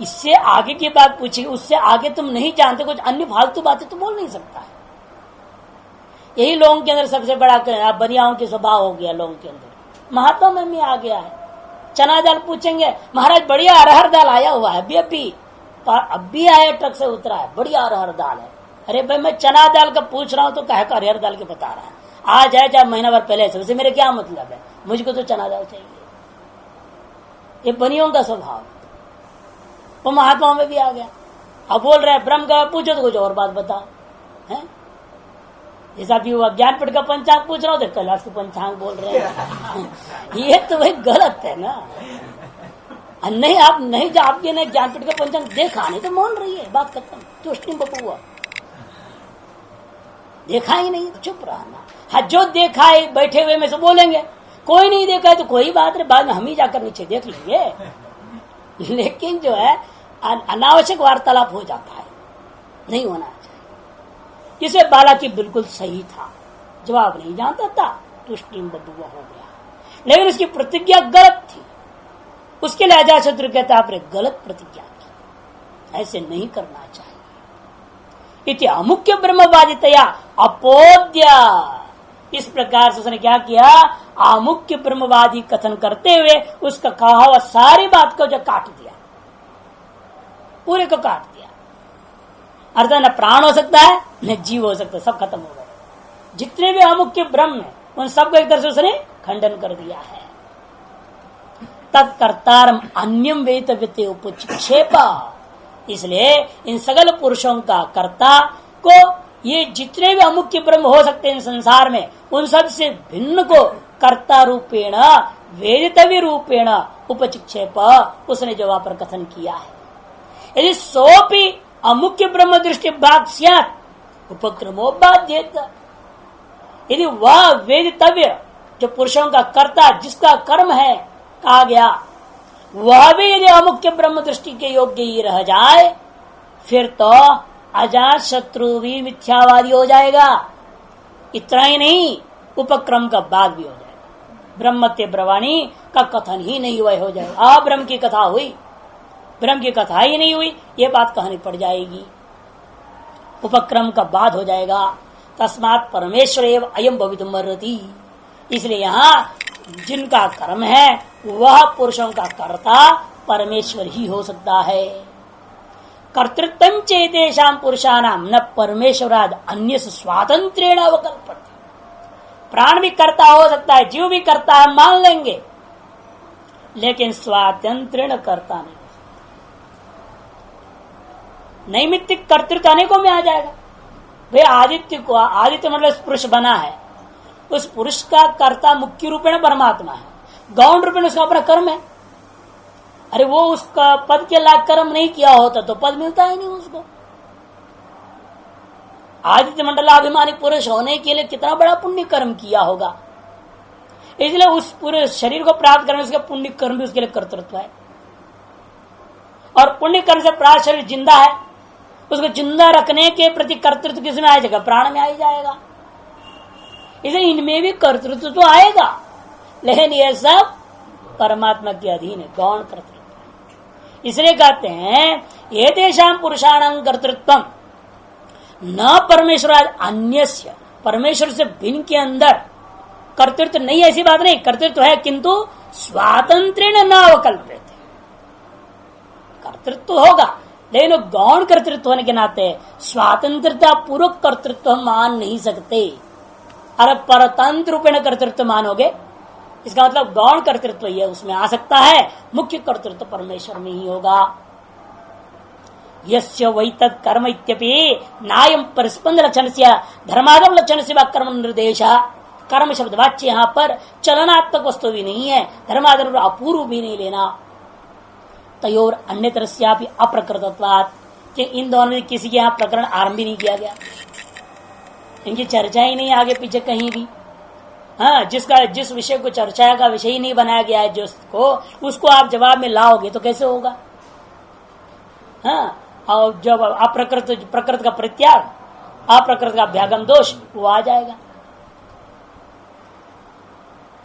इससे आगे की बात पूछी, उससे आगे तुम नहीं जानते, कुछ अन्य फालतू बातें तो बोल नहीं सकता है। यही लोगों के अंदर सबसे बड़ा बनियाओं के स्वभाव हो गया लोगों के अंदर। महात्मा में भी आ गया है। चना दाल पूछेंगे, महाराज बढ़िया अरहर दाल आया हुआ है, अभी आया, ट्रक से उतरा है, बढ़िया अरहर दाल है। अरे भाई मैं चना दाल का पूछ रहा हूँ तो कह कर अरहर दाल के बता रहा है। आ जाए चाहे महीना भर पहले से, उसे मेरे क्या मतलब है? मुझको तो चना दाल चाहिए। ये बनियों का स्वभाव। वो महात्माओं में भी आ गया। अब बोल रहे हैं ब्रह्म का पूछो तो कुछ और बात बताओ है। जैसा भी हुआ ज्ञानपीठ का पंचांग पूछ रहा हूँ तो कैलाश के पंचांग बोल रहे हैं। ये तो भाई गलत है ना। नहीं आप नहीं, जो आपके ने ज्ञानपीठ का पंचांग देखा नहीं तो मान रही है, बात खत्म। तुष्टि बपुआ देखा ही नहीं तो चुप रहना। हाँ जो देखा है बैठे हुए में से बोलेंगे, कोई नहीं देखा है तो कोई बात नहीं, बाद में हम ही जाकर नीचे देख लेंगे। लेकिन जो है अनावश्यक वार्तालाप हो जाता है, नहीं होना चाहिए। इसे बाला की बिल्कुल सही था, जवाब नहीं जानता था, तुष्टि बबुआ हो गया। लेकिन उसकी प्रतिज्ञा गलत थी। उसके लिए अजातशत्रु कहता आपने गलत प्रतिज्ञा की, ऐसे नहीं करना चाहिए। इति अमुख्य ब्रह्मवादितया अपोद्य। इस प्रकार से उसने क्या किया? अमुख्य ब्रह्मवादी कथन करते हुए उसका कहा हुआ सारी बात को जो काट दिया, पूरे को काट दिया। अर्थात न प्राण हो सकता है न जीव हो सकता है, सब खत्म हो गए। जितने भी अमुख्य ब्रह्म है उन सबको एक तरह से उसने खंडन कर दिया है। तत्कर्तारम अन्यम वेतव्यते उपक्षेपा। इसलिए इन सगल पुरुषों का कर्ता को ये जितने भी अमुख्य ब्रह्म हो सकते हैं संसार में, उन सब से भिन्न को कर्ता रूपेण वेदितव्य रूपेण उपचिक्षेप उसने जो वहां पर कथन किया है। यदि सोपी अमुख्य ब्रह्म दृष्टि भाग स्यात् उपक्रमो बाध्येत। यदि वह वेदितव्य जो पुरुषों का कर्ता जिसका कर्म है कहा गया, वह भी यदि अमुख्य ब्रह्म दृष्टि के योग्य ही रह जाए, फिर तो अजात शत्रु भी मिथ्यावादी हो जाएगा। इतना ही नहीं, उपक्रम का बाद भी हो जाएगा। ब्रह्मत्य ब्रवाणी का कथन ही नहीं हुआ हो जाएगा। ब्रह्म की कथा हुई, ब्रह्म की कथा ही नहीं हुई, ये बात कहनी पड़ जाएगी। उपक्रम का बाद हो जाएगा। तस्मात् परमेश्वर एवं अयम भवितुमर्हति। इसलिए यहाँ जिनका कर्म है वह पुरुषों का कर्ता परमेश्वर ही हो सकता है। कर्तृत्व चेतेषां पुरुषाणाम न परमेश्वराद अन्य स्वातंत्र्येण अवकल्पते। प्राण भी कर्ता हो सकता है, जीव भी करता है, मान लेंगे, लेकिन स्वातंत्र्येण कर्ता नहीं हो सकता। नैमित्तिक कर्तृत्व अनेकों में आ जाएगा। भाई आदित्य को, आदित्य मतलब पुरुष बना है, उस पुरुष का कर्ता मुख्य रूपेण परमात्मा है, गौण रूपेण उसका अपना कर्म है। अरे वो उसका पद के लायक कर्म नहीं किया होता तो पद मिलता ही नहीं उसको। आदित्य मंडलाभिमानी पुरुष होने के लिए कितना बड़ा पुण्य कर्म किया होगा, इसलिए उस पूरे शरीर को प्राप्त करने उसका पुण्य कर्म भी उसके लिए कर्तृत्व है। और पुण्य कर्म से प्राप्त शरीर जिंदा है, उसको जिंदा रखने के प्रति कर्तृत्व किसमें आ जाएगा? प्राण में आ ही जाएगा। इसलिए इनमें भी कर्तृत्व तो आएगा, लेकिन यह सब परमात्मा के अधीन है, गौण कर्तृत्व। इसलिए कहते हैं ये देशाम पुरुषाणां कर्तृत्व न परमेश्वर अन्यस्य, परमेश्वर से भिन्न के अंदर कर्तृत्व नहीं, ऐसी बात नहीं, कर्तृत्व है किंतु स्वातंत्र्य न अवकल्पित। कर्तृत्व होगा लेकिन गौण कर्तृत्व होने के नाते स्वातंत्रता पूर्वक कर्तृत्व हम मान नहीं सकते। अरे परतंत्र रूपेण कर्तृत्व मानोगे, इसका मतलब गौण कर्तृत्व ये उसमें आ सकता है, मुख्य कर्तृत्व परमेश्वर में ही होगा। यस्य वै तत् कर्म इत्यपि नायम परिस्पंद लक्षण से धर्मागम लक्षण से कर्म निर्देश। कर्म शब्द वाच्य यहाँ पर चलनात्मक वस्तु भी नहीं है, धर्माधर्म अपूर्व भी नहीं लेना। तयोर अन्य तरह अप्रकृतत्वात्, कि इन दोनों में किसी के यहाँ प्रकरण आरंभ भी नहीं किया गया, इनकी चर्चा ही नहीं आगे पीछे कहीं भी। हाँ, जिस विषय को चर्चा का विषय ही नहीं बनाया गया है जिसको, उसको आप जवाब में लाओगे तो कैसे होगा। हाँ, और जब प्रकृत का परित्याग, अप्रकृत का अभ्यागम दोष वो आ जाएगा।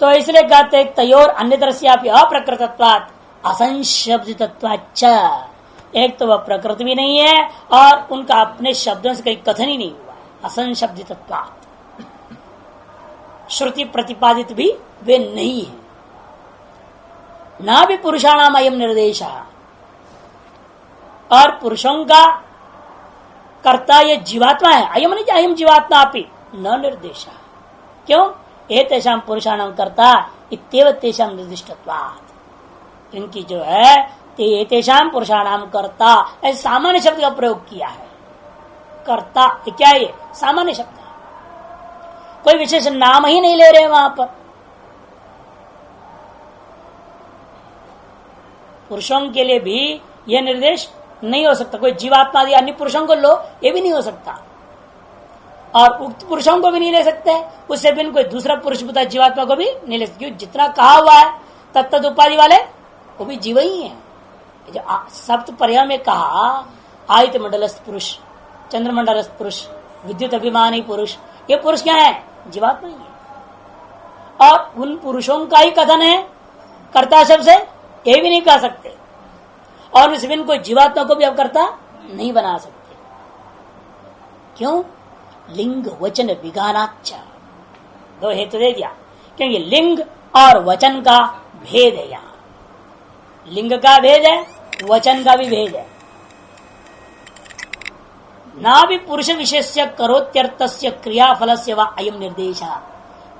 तो इसलिए कहते तयोर अन्य तरह से आप अप्रकृतत्वात् असंशब्दितत्वाच्च, एक तो वह प्रकृति भी नहीं है और उनका अपने शब्दों से कहीं कथन ही नहीं हुआ है, असंशब्दितत्वात्। श्रुति प्रतिपादित भी वे नहीं है। ना भी पुरुषाणाम अयम निर्देश, और पुरुषों का कर्ता ये जीवात्मा है, अयम नहीं अयम जीवात्मा अपि न निर्देश। क्यों? एतेषां पुरुषाणाम कर्ता इत्येव तेषां निर्दिष्टत्वात्, इनकी जो है एतेषां पुरुषाणाम कर्ता, ऐसे सामान्य शब्द का प्रयोग किया है। कर्ता क्या है? ये सामान्य शब्द है, कोई विशेष नाम ही नहीं ले रहे वहां पर। पुरुषों के लिए भी यह निर्देश नहीं हो सकता, कोई जीवात्मा आदि अन्य पुरुषों को लो, ये भी नहीं हो सकता, और उक्त पुरुषों को भी नहीं ले सकते, उससे बिन कोई दूसरा पुरुष बता जीवात्मा को भी नहीं ले सकते, क्योंकि जितना कहा हुआ है तत्त उपाधि वाले वो भी जीव ही है। जो सप्त पर्याय में कहा आदित्य मंडलस्थ पुरुष, चंद्रमंडलस्थ पुरुष, विद्युत अभिमानी पुरुष, ये पुरुष क्या है? जीवात्मा ही है। और उन पुरुषों का ही कथन है कर्ता शब्द से, ये भी नहीं कह सकते, और इस बिन कोई जीवात्मा को भी अब कर्ता नहीं बना सकते। क्यों? लिंग वचन विगानाच्च, दो हेतु दे दिया, क्योंकि लिंग और वचन का भेद है। यहां लिंग का भेद है, वचन का भी भेद है। ना भी पुरुष विशेष्य करोत्यर्थस्य क्रियाफल से व अयम निर्देश,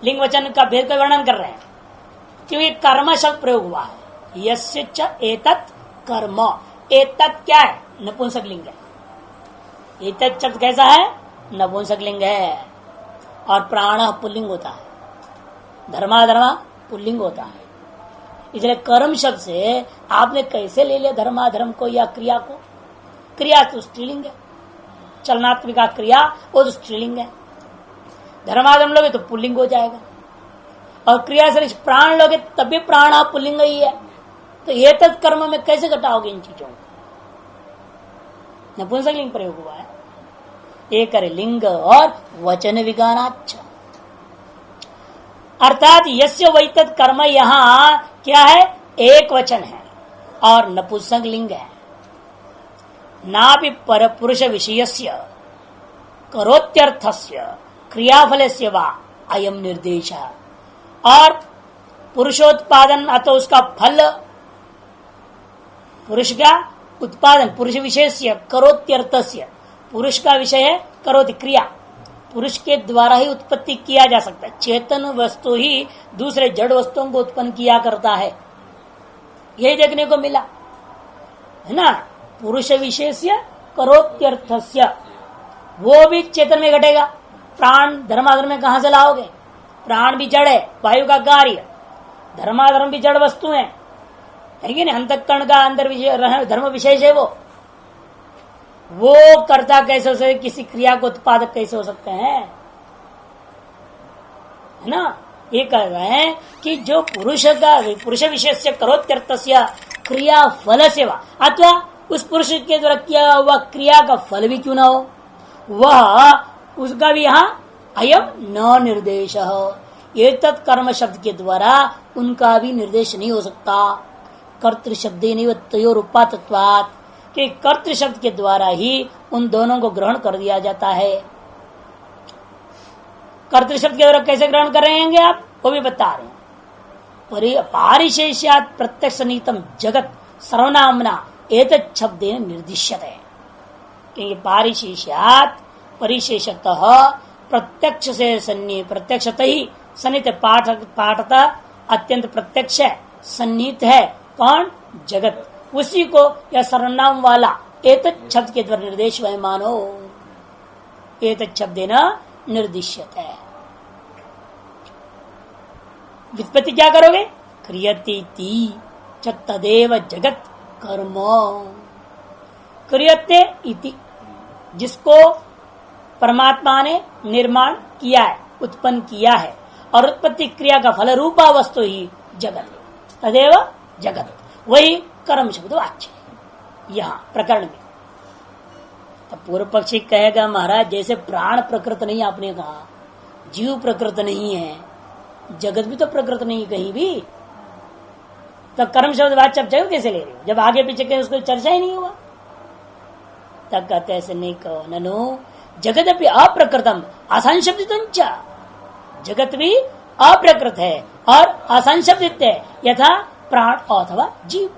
लिंग वचन का भेद का वर्णन कर रहे हैं, क्योंकि कर्म शब्द प्रयोग हुआ है। यस्य च एतत् कर्म, एतत् क्या है? नपुंसक लिंग है। एतत् शब्द कैसा है? नपुंसक लिंग है, और प्राण पुल्लिंग होता है, धर्माधर्मा पुल्लिंग होता है। इसलिए कर्म शब्द से आपने कैसे ले लिया धर्माधर्म को या क्रिया को? क्रिया तो स्त्रीलिंग है, चलनात्मिका क्रिया वो तो स्त्रीलिंग है, धर्माधर्म लोगे तो पुल्लिंग हो जाएगा, और क्रिया से प्राण लोगे तब भी प्राण पुल्लिंग ही है। तो ये तत् कर्म में कैसे घटाओगे इन चीजों को? नपुंसक लिंग प्रयोग हुआ है। एक लिंग और वचन विगानाच्च, अर्थात यस्य वैतत् कर्म यहां क्या है? एक वचन है और नपुंसक लिंग है। ना भी पर पुरुष विषयस्य करोत्यर्थस्य क्रियाफलस्य वा अयम निर्देश, और पुरुषोत्पादन अथवा उसका फल, पुरुष का उत्पादन, पुरुष विशेष्य करोत्यर्थस्य, पुरुष का विषय है करोति क्रिया, पुरुष के द्वारा ही उत्पत्ति किया जा सकता है। चेतन वस्तु ही दूसरे जड़ वस्तुओं को उत्पन्न किया करता है, यही देखने को मिला है ना। पुरुष विशेष्य करोत्यर्थस्य, वो भी चेतन में घटेगा। प्राण धर्माधर्म में कहां से लाओगे? प्राण भी जड़ है, वायु का कार्य, धर्माधर्म भी जड़ वस्तु है कि नहीं? अंतःकरण का अंदर धर्म विशेष है, वो कर्ता कैसे हो सकते? किसी क्रिया को उत्पादक कैसे हो सकते हैं? है ना। ये कह रहे हैं कि जो पुरुष विशेष करोत्यर्थस्य क्रिया फल सेवा, अथवा उस पुरुष के द्वारा किया हुआ क्रिया का फल भी क्यों ना हो, वह उसका भी यहाँ अयम न निर्देश, ये तत्कर्म शब्द के द्वारा उनका भी निर्देश नहीं हो सकता। कर्तृ शब्द नहीं तयोर उपात्तत्वात्, कि कर्तृ शब्द के द्वारा ही उन दोनों को ग्रहण कर दिया जाता है। कर्तृ शब्द के द्वारा कैसे ग्रहण करेंगे आप? वो भी बता रहे हैं। पारिशेष्यात् प्रत्यक्ष नीतम जगत सर्वनामना एतत् शब्देन निर्दिश्यते। क्योंकि पारिशेष्यात् परिशेषतः प्रत्यक्ष से प्रत्यक्षत ही सन्निहित पाठता अत्यंत प्रत्यक्ष है, सन्निहित है कौन? जगत। उसी को यह सर्वनाम वाला एतत् शब्द के द्वारा निर्देश वह मानो। एतत् शब्देन निर्दिश्यते है। व्युत्पत्ति क्या करोगे? क्रियते च तदेव जगत कर्म। क्रियते इति, जिसको परमात्मा ने निर्माण किया है, उत्पन्न किया है, और उत्पत्ति क्रिया का फल रूपा वस्तु ही जगत है। तदेव जगत, वही कर्म शब्द वाच्य है यहाँ प्रकरण में। तो पूर्व पक्षी कहेगा महाराज जैसे प्राण प्रकृत नहीं, आपने कहा जीव प्रकृत नहीं है, जगत भी तो प्रकृत नहीं कहीं भी, तो कर्म शब्द वाच्य आप जगत कैसे ले रहे हो जब आगे पीछे कहीं उसको चर्चा ही नहीं हुआ? तब कहते ऐसे नहीं कहो, ननु जगत भी अप्रकृतम असंशब्दित, जगत भी अप्रकृत है और असंशब्दित है, यथा प्राण अथवा जीव।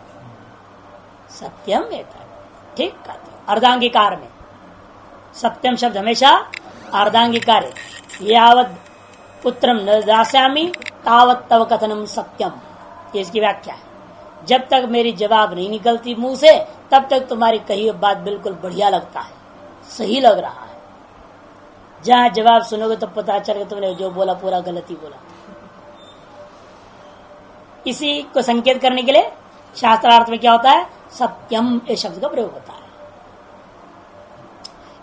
सत्यम एतत्, ठीक कहते अर्धांगीकार में सत्यम शब्द हमेशा अर्धांगीकार है। यावत् पुत्रम न दास्यामि तावत् तव कथनम सत्यम, ये इसकी व्याख्या है। जब तक मेरी जवाब नहीं निकलती मुंह से तब तक तुम्हारी कही बात बिल्कुल बढ़िया लगता है, सही लग रहा है। जहां जवाब सुनोगे तो पता चलेगा तुमने जो बोला पूरा गलत ही बोला। इसी को संकेत करने के लिए शास्त्रार्थ में क्या होता है? सत्यम इस शब्द का प्रयोग होता है।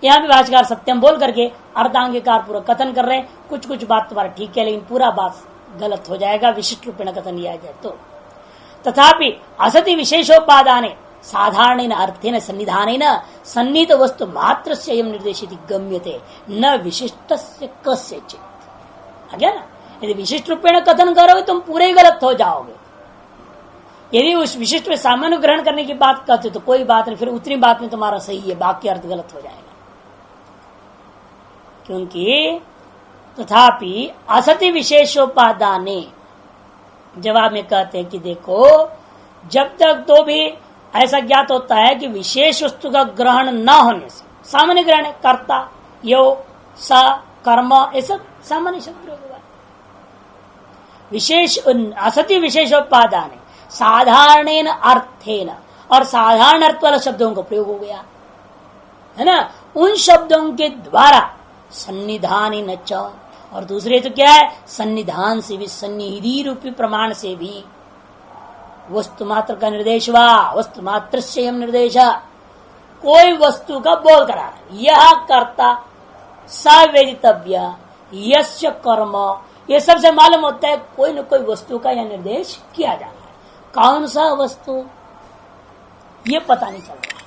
यहां भी भाष्यकार सत्यम बोल करके अर्धांगीकार पूरा कथन कर रहे हैं। कुछ कुछ बात तुम्हारा ठीक है, लेकिन पूरा बात गलत हो जाएगा विशिष्ट रूपेण कथन लिया जाए तो। तथापि असति विशेषोपादाने साधारण अर्थेन सन्निधानेन सन्निहित वस्तु मात्र से निर्देशित गम्यते न विशिष्ट कस्यचित्। आज्ञा ना, यदि विशिष्ट रूपेण कथन करोगे तुम पूरे ही गलत हो जाओगे। यदि उस विशिष्ट में सामान्य ग्रहण करने की बात करते तो कोई बात नहीं, फिर उतनी बात में तुम्हारा सही है, बाकी अर्थ गलत हो जाएगा। क्योंकि तथापि असति विशेषोपादाने, जवाब में कहते हैं कि देखो जब तक तो भी ऐसा ज्ञात होता है कि विशेष वस्तु का ग्रहण न होने से, सामान्य ग्रहण कर्ता यो स कर्म ये सब सामान्य शब्द होगा। विशेष असति विशेषोपादान साधारण अर्थेन, और साधारण अर्थ वाला शब्दों का प्रयोग हो गया है ना, उन शब्दों के द्वारा सन्निधान न च, और दूसरे तो क्या है? सन्निधान से भी, सन्निधि रूपी प्रमाण से भी वस्तु मात्र का निर्देश हुआ। वस्तु मात्र से हम निर्देश, कोई वस्तु का बोध करा रहा है, यह कर्ता सवेदितव्य यस्य कर्म, ये सबसे मालूम होता है कोई न कोई वस्तु का यह निर्देश किया जा रहा है। कौन सा वस्तु ये पता नहीं चल रहा,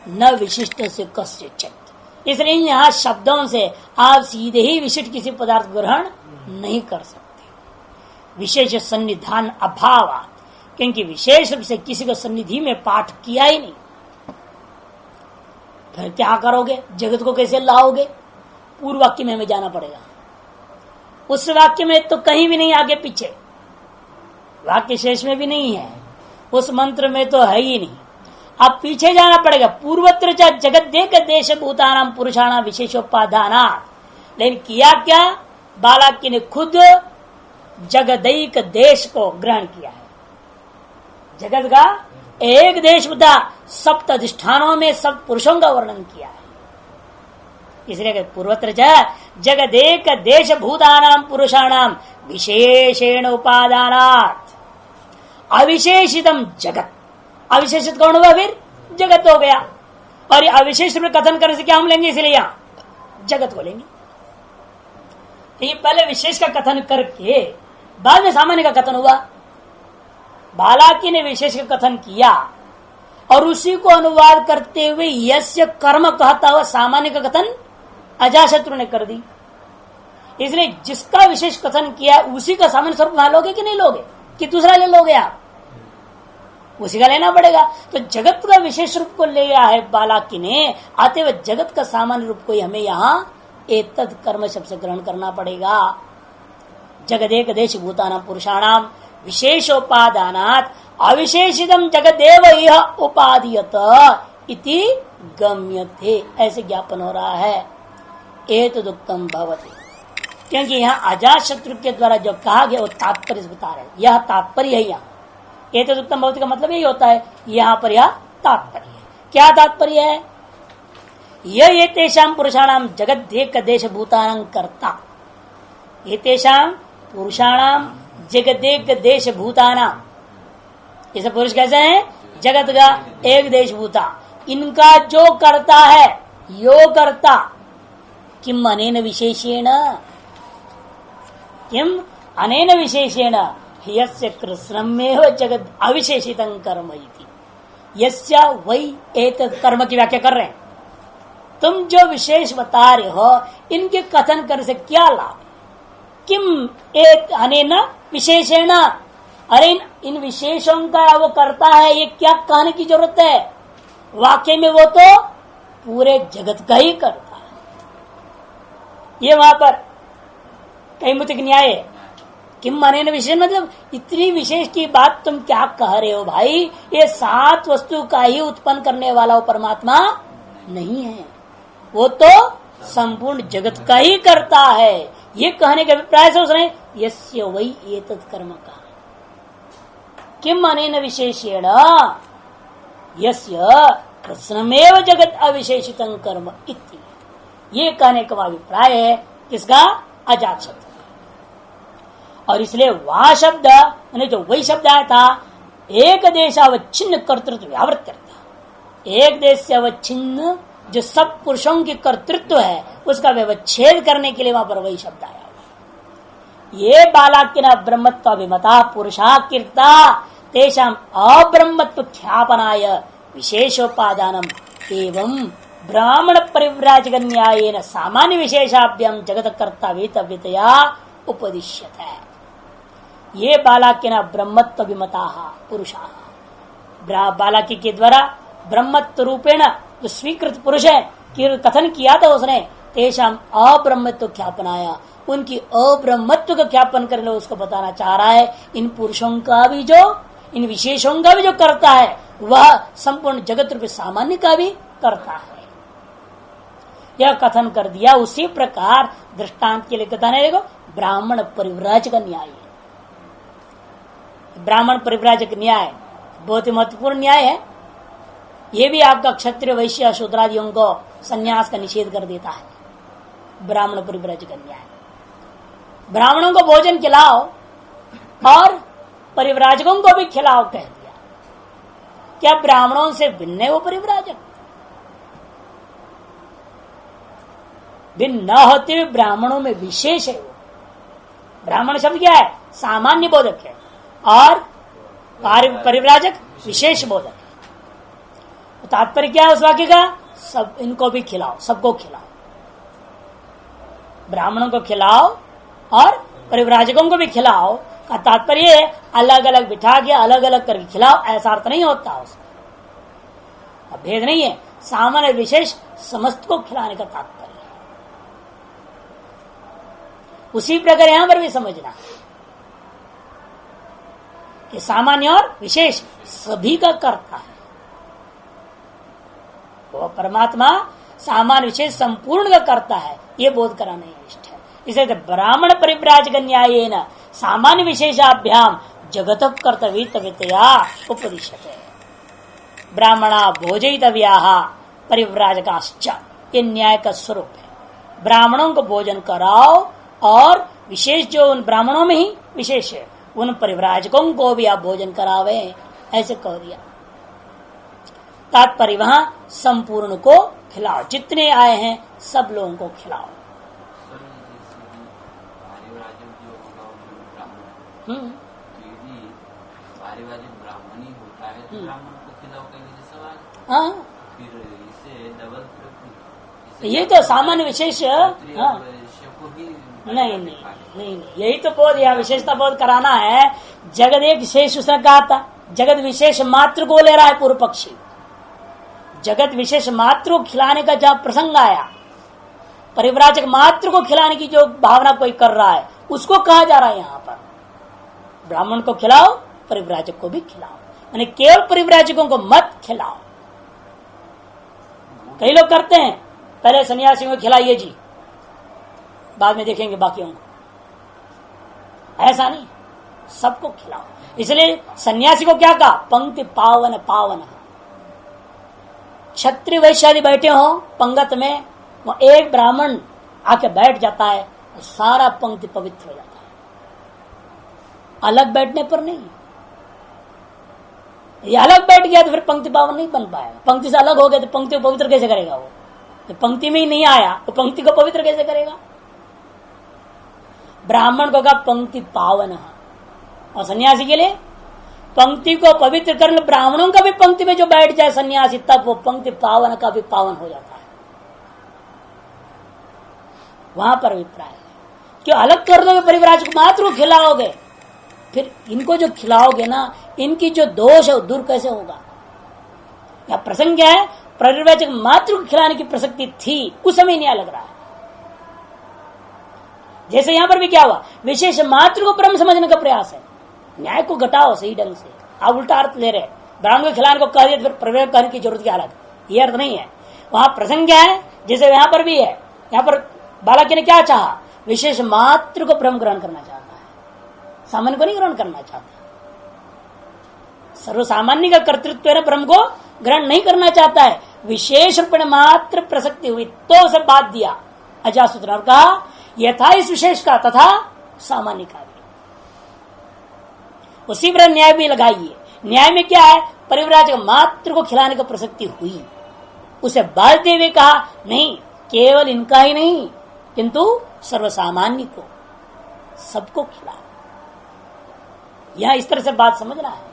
न विशिष्ट से कस्यचित्। इसलिए यहाँ शब्दों से आप सीधे ही विशिष्ट किसी पदार्थ ग्रहण नहीं कर सकते, विशेष सन्निधान अभावात, क्योंकि विशेष रूप से किसी को सन्निधि में पाठ किया ही नहीं। फिर क्या करोगे? जगत को कैसे लाओगे? पूर्व वाक्य में हमें जाना पड़ेगा। उस वाक्य में तो कहीं भी नहीं आगे पीछे, वाक्य शेष में भी नहीं है, उस मंत्र में तो है ही नहीं। अब पीछे जाना पड़ेगा। पूर्वत्र जगत देख देश भूतानाम पुरुषाणाम विशेषोपादाना, लेकिन किया क्या? बालाक्य ने खुद जगदैक देश को ग्रहण किया है। जगत का एक देश बता, सप्त अधिष्ठानों में सब पुरुषों का वर्णन किया है। इसलिए पूर्वत्र जगदेक देश भूतानाम पुरुषाणाम विशेषेण उपादानात् अविशेषितम जगत। अविशेषित कौन हुआ? फिर जगत हो गया। और ये अविशेष में कथन करने से क्या हम लेंगे? इसलिए यहां जगत को लेंगे। ये पहले विशेष का कथन करके बाद में सामान्य का कथन हुआ। बालाकी ने विशेष का कथन किया और उसी को अनुवाद करते हुए यस्य कर्म कहता हुआ सामान्य का कथन अजाशत्रु ने कर दी। इसलिए जिसका विशेष कथन किया उसी का सामान्य स्वरूप वहां लोगे कि नहीं लोगे, कि दूसरा ले लोगे आप? उसी का लेना पड़ेगा। तो जगत का विशेष रूप को ले आया है बालाकी ने, आते हुए जगत का सामान्य रूप को हमें यहाँ एतद कर्म शब्द से ग्रहण करना पड़ेगा। जगदेक देश भूतानां पुरुषाणाम विशेषोपादानात् अविशेषितम जगदेव यह उपादीयत इति गम्यते, ऐसे ज्ञापन हो रहा है। एतदुक्तम भवति, क्योंकि यहाँ अजात शत्रु के द्वारा जो कहा गया वो तात्पर्य बता रहे, यह तात्पर्य है। यहाँ एतदुक्तम भवति का मतलब यही होता है, यहाँ पर यह तात्पर्य है। क्या तात्पर्य है? यह एतेषां पुरुषाणाम जगदेक देश भूतानां कर्ता, एतेषां पुरुषाणाम जगदेक देश भूतानां, जैसे पुरुष कैसे हैं? जगत का एक देश भूता, इनका जो करता है, यो करता, किम अनेन विशेषेण, किम अनेन विशेषेण यस्य कृष्णमेव जगत अविशेषितं कर्म इति, यस्य वै एतत् कर्म की व्याख्या कर रहे हैं। तुम जो विशेष बता रहे हो, इनके कथन करने से क्या लाभ? किम एक अनेन विशेषेण, अरे इन विशेषों का वो करता है, ये क्या कहने की जरूरत है? वाक्य में वो तो पूरे जगत का ही करता है। ये वहां पर कैमुतिक न्याय है। किम अनेन विशेष मतलब इतनी विशेष की बात तुम क्या कह रहे हो भाई? ये 7 वस्तु का ही उत्पन्न करने वाला वो परमात्मा नहीं है, वो तो संपूर्ण जगत का ही करता है। ये कहने के अभिप्राय से उसने यस्य वै एतत् कर्म का, किम अनेन विशेषेण यस्य कृष्णमेव जगत अविशेषितं कर्म इति, ये कहने का अभिप्राय है किसका? अजात शब्द। और इसलिए वह शब्द यानी जो वही शब्द आया था, एक देशावच्छिन्न कर्तृत्व व्यावृत्त, एक देश से अवच्छिन्न जो सब पुरुषों की कर्तृत्व है उसका व्यवच्छेद करने के लिए वहां पर वही शब्द आया। ये बालाक्यन ब्रह्मत्व अभिमता पुरुषा कीर्ता तेषाम अब्रह्मत्व ख्यापनाय विशेषोपादानम एवं ब्राह्मण परिव्राजक न्यायेन सामान्य विशेषाभ्याम जगत कर्ता वेतव्यतया उपदिश्यते। ये बालाक्यन ब्रह्मत्व अभिमता पुरुषा, बालाक्य के द्वारा ब्रह्मत्व रूपेण जो स्वीकृत पुरुष है कथन किया था उसने, तेषाम अब्रह्मत्व ख्यापनाया, उनकी अब्रह्मत्व का ख्यापन करने उसको बताना चाह रहा है। इन पुरुषों का भी जो, इन विशेषों का भी जो करता है वह संपूर्ण जगत रूपी सामान्य का भी करता है, यह कथन कर दिया। उसी प्रकार दृष्टांत के लिए कथन है, देखो ब्राह्मण परिव्राजक न्याय, ब्राह्मण परिव्राजक न्याय बहुत ही महत्वपूर्ण न्याय है। ये भी आपका क्षत्रिय वैश्य शूद्रादियों को संन्यास का निषेध कर देता है। ब्राह्मण परिव्राजक न्याय, ब्राह्मणों को भोजन खिलाओ और परिव्राजकों को भी खिलाओ कह दिया। क्या ब्राह्मणों से भिन्न है वो परिव्राजक? भिन्न न होते हुए ब्राह्मणों में विशेष है वो। ब्राह्मण शब्द क्या है? सामान्य बोधक है, और परिव्राजक विशेष बोधक है। तो तात्पर्य क्या है उस वाक्य का? सब इनको भी खिलाओ, सबको खिलाओ, ब्राह्मणों को खिलाओ और परिव्राजकों को भी खिलाओ का तात्पर्य अलग अलग बिठा के अलग अलग करके खिलाओ, ऐसा अर्थ नहीं होता उसका। भेद नहीं है, सामान्य विशेष समस्त को खिलाने का तात्पर्य है। उसी प्रकार यहां पर भी समझना कि सामान्य और विशेष सभी का कर्ता है वो परमात्मा, सामान्य विशेष संपूर्ण का करता है, ये बोध कराना इष्ट है। इसे ब्राह्मण परिव्राजक न्यायेन सामान्य विशेषाभ्याम जगत कर्तव्यतया उपदिश्यते। ब्राह्मणा भोजयितव्याः परिव्राजकाश्च, ये न्याय का स्वरूप है। ब्राह्मणों को भोजन कराओ और विशेष जो उन ब्राह्मणों में ही विशेष है उन परिव्राजकों को भी आप भोजन करावे, ऐसे कह दिया। तात्पर्य वहां संपूर्ण को खिलाओ, जितने आए हैं सब लोगों को खिलाओ। हाँ, ये तो सामान्य विशेष, हाँ नहीं, यही तो बोध, यह विशेषता बोध कराना है। जगत एक विशेष उसने कहा था, जगत विशेष मात्र को ले रहा है पूर्व पक्षी। जगत विशेष मात्र को खिलाने का जब प्रसंग आया परिव्राजक मात्र को खिलाने की जो भावना कोई कर रहा है उसको कहा जा रहा है यहां पर ब्राह्मण को खिलाओ, परिव्राजक को भी खिलाओ, यानी केवल परिव्राजकों को मत खिलाओ। कई लोग करते हैं, पहले सन्यासियों को खिलाइए जी, बाद में देखेंगे बाकियों को। ऐसा नहीं, सबको खिलाओ। इसलिए सन्यासी को क्या कहा? पंक्ति पावन पावन। क्षत्रिय वैश्य आदि बैठे हो पंगत में, वो एक ब्राह्मण आके बैठ जाता है तो सारा पंक्ति पवित्र हो जाता है। अलग बैठने पर नहीं, ये अलग बैठ गया तो फिर पंक्ति पावन नहीं बन पाएगा। पंक्ति से अलग हो गया तो पंक्ति को पवित्र कैसे करेगा? वो तो पंक्ति में ही नहीं आया तो पंक्ति को पवित्र कैसे करेगा? ब्राह्मण को कहा पंक्ति पावन, और सन्यासी के लिए पंक्ति को पवित्र करने। ब्राह्मणों का भी पंक्ति में जो बैठ जाए सन्यासी, तब वो पंक्ति पावन का भी पावन हो जाता है। वहां पर अभिप्राय है कि अलग कर दोगे, परिव्राजक मात्र को खिलाओगे, फिर इनको जो खिलाओगे ना, इनकी जो दोष है वो दूर कैसे होगा? या प्रसंग क्या है? परिव्राजक मात्र को खिलाने की प्रसक्ति थी, उस समय न्याय लग रहा है। जैसे यहां पर भी क्या हुआ? विशेष मात्र को ब्रह्म समझने का प्रयास है। न्याय को घटाओ सही ढंग से, आप उल्टा अर्थ ले रहे। ब्राह्मण को खिलाने को कह दिया, फिर परिव्राजक कहने की जरूरत क्या अलग? ये अर्थ नहीं है। वहां प्रसंग क्या है? जैसे यहां पर भी है, यहां पर बालक ने क्या चाहा? विशेष मात्र को ब्रह्म ग्रहण करना चाहता है, सामान्य को नहीं ग्रहण करना चाहता। सर्वसामान्य का कर्तृत्व है, ब्रह्म को ग्रहण नहीं करना चाहता है। विशेष रूप में मात्र प्रसक्ति हुई तो उसे बात दिया अजातशत्रु ने, कहा यथा इस विशेष का तथा सामान्य का भी। उसी पर न्याय भी लगाइए। न्याय में क्या है? परिव्राजक मात्र को खिलाने की प्रसक्ति हुई, उसे बाधते हुए कहा नहीं, केवल इनका ही नहीं किंतु सर्वसामान्य को, सबको खिला। यहां इस तरह से बात समझना है।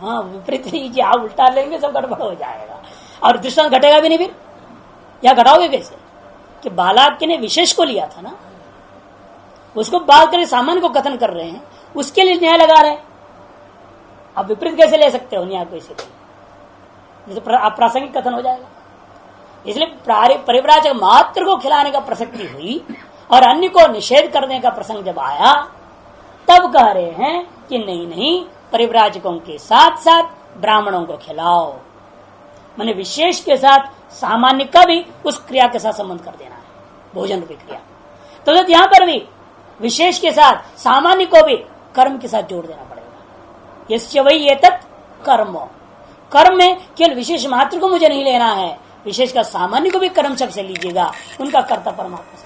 हाँ, विपरीत लीजिए, आप उल्टा लेंगे सब गड़बड़ हो जाएगा और दृष्टांत घटेगा भी नहीं। फिर या घटाओगे कैसे? कि बालक ने विशेष को लिया था ना, उसको बात कर सामान्य को कथन कर रहे हैं, उसके लिए न्याय लगा रहे हैं। आप विपरीत कैसे ले सकते हो न्याय को? इसे अप्रासंगिक कथन हो जाएगा। इसलिए परिव्राजक मात्र को खिलाने का प्रसक्ति हुई और अन्य को निषेध करने का प्रसंग जब आया, तब कह रहे हैं कि नहीं नहीं, परिव्राजकों के साथ साथ ब्राह्मणों को खिलाओ। माने विशेष के साथ सामान्य का भी उस क्रिया के साथ संबंध कर देना है, भोजन रूपी क्रिया। तो यहां पर भी विशेष के साथ सामान्य को भी कर्म के साथ जोड़ देना पड़ेगा। यस्य वही एतत् कर्म, कर्म में केवल विशेष मात्र को मुझे नहीं लेना है, विशेष का सामान्य को भी कर्म शब्द से लीजिएगा, उनका कर्ता परमात्मा से।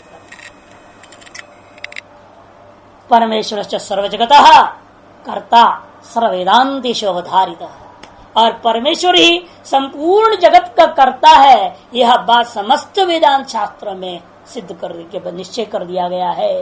परमेश्वर सर्वजगतः कर्ता सर्ववेदांतेषु अवधारितः, और परमेश्वर ही संपूर्ण जगत का कर्ता है। यह बात समस्त वेदांत शास्त्र में सिद्ध कर निश्चय कर दिया गया है।